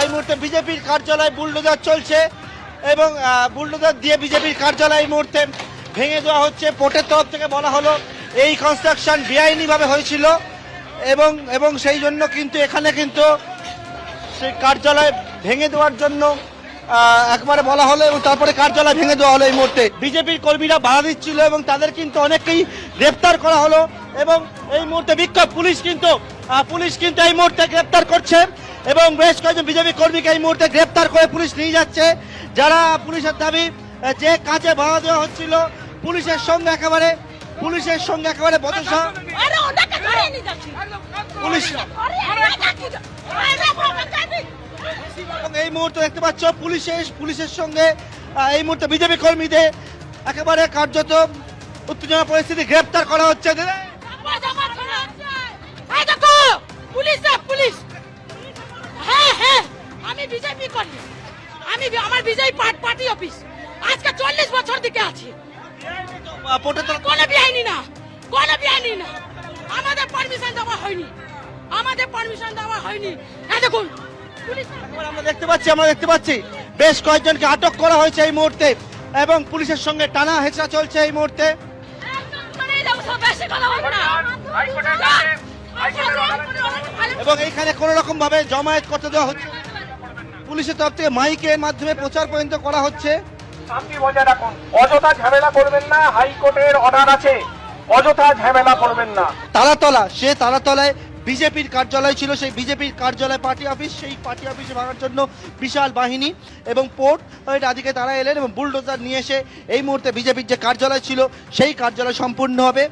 এই মুহূর্তে বিজেপির কার্যালয় বুলডোজার চলছে এবং বুলডোজার দিয়ে বিজেপির কার্যালয় এই মুহূর্তে ভেঙে দেওয়া হচ্ছে। পোর্টের তরফ থেকে বলা হলো এই কনস্ট্রাকশন বেআইনিভাবে হয়েছিল এবং সেই জন্য কিন্তু এখানে কিন্তু সেই কার্যালয় ভেঙে দেওয়ার জন্য একবারে বলা হলো এবং তারপরে কার্যালয় ভেঙে দেওয়া হলো। এই মুহূর্তে বিজেপির কর্মীরা বাধা দিচ্ছিল এবং তাদের কিন্তু অনেককেই গ্রেপ্তার করা হলো এবং এই মুহূর্তে বিক্ষোভ পুলিশ কিন্তু এই মুহূর্তে গ্রেপ্তার করছে এবং বেশ কয়েকজন বিজেপি কর্মীকে এই মুহূর্তে গ্রেপ্তার করে পুলিশ নিয়ে যাচ্ছে। যারা পুলিশের দাবি যে কাজে বাধা দেওয়া হচ্ছিল পুলিশের সঙ্গে একেবারে বচসা পুলিশ। এই মুহূর্তে দেখতে পাচ্ছ পুলিশের সঙ্গে এই মুহূর্তে বিজেপি কর্মীদের একেবারে কার্যত উত্তেজনা পরিস্থিতি, গ্রেপ্তার করা হচ্ছে। আমি বিজেপি করি, আমার বিজেপি পার্টি অফিস আজকে 40 বছর দিকে আছে। কোনো বেআইনি না, আমাদের পারমিশন দেওয়া হয়নি। দেখুন আমরা দেখতে পাচ্ছি বেশ কয়েকজনকে আটক করা হয়েছে এই মুহূর্তে এবং পুলিশের সঙ্গে টানা হেঁচড়া চলছে এই মুহূর্তে। এবং এইখানে কোন রকম ভাবে জমায়েত করতে দেওয়া হচ্ছে, পুলিশের তরফ থেকে মাইকের মাধ্যমে প্রচার পর্যন্ত করা হচ্ছে। শান্তি বজায় রাখুন, অযথা ঝামেলা করবেন না, হাইকোর্টের অর্ডার আছে, অযথা ঝামেলা করবেন না। তালাতলায় বিজেপির কার্যালয় ছিল, সেই বিজেপির কার্যালয় পার্টি অফিস, সেই পার্টি অফিসে ভাঙার জন্য বিশাল বাহিনী এবং পোর্ট আদিকে তারা এলেন এবং বুলডোজার নিয়ে এসে এই মুহূর্তে বিজেপির যে কার্যালয় ছিল সেই কার্যালয় সম্পূর্ণভাবে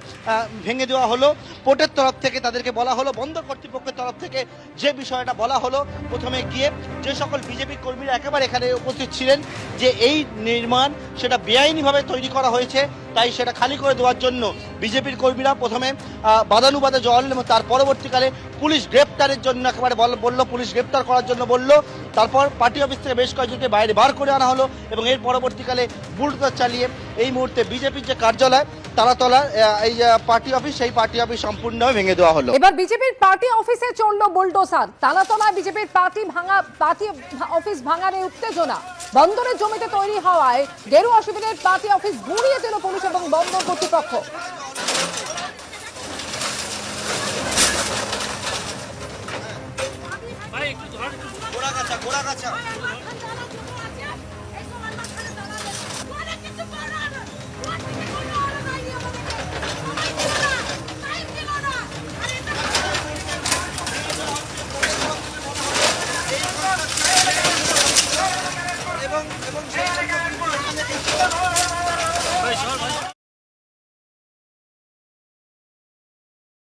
ভেঙে দেওয়া হলো। পোর্টের তরফ থেকে তাদেরকে বলা হলো, বন্দর কর্তৃপক্ষের তরফ থেকে যে বিষয়টা বলা হলো, প্রথমে গিয়ে যে সকল বিজেপি কর্মীরা একেবারে এখানে উপস্থিত ছিলেন যে এই নির্মাণ সেটা বেআইনিভাবে তৈরি করা হয়েছে, তাই সেটা খালি করে দেওয়ার জন্য বিজেপির কর্মীরা প্রথমে বাদানুবাদে জল এবং তার পরবর্তীকালে পুলিশ গ্রেপ্তারের জন্য একেবারে বললো, পুলিশ গ্রেপ্তার করার জন্য বললো। তারপর পার্টি অফিস থেকে বেশ কয়েকজনকে বাইরে বার করে আনা হলো এবং এর পরবর্তীকালে বুলডোজার চালিয়ে এই মুহূর্তে বিজেপির যে কার্যালয় তালাতলা এই পার্টি অফিস, সেই পার্টি অফিস সম্পূর্ণভাবে ভেঙে দেওয়া হলো। এবার বিজেপির পার্টি অফিসে চললো বুলডোজার। তালাতলায় বিজেপির পার্টি অফিস ভাঙার এই উত্তেজনা বন্দরের জমিতে তৈরি হওয়ায় গেরুয়া শিবিরের পার্টি অফিস গুঁড়িয়ে দিল পুলিশ এবং বন্দর কর্তৃপক্ষ।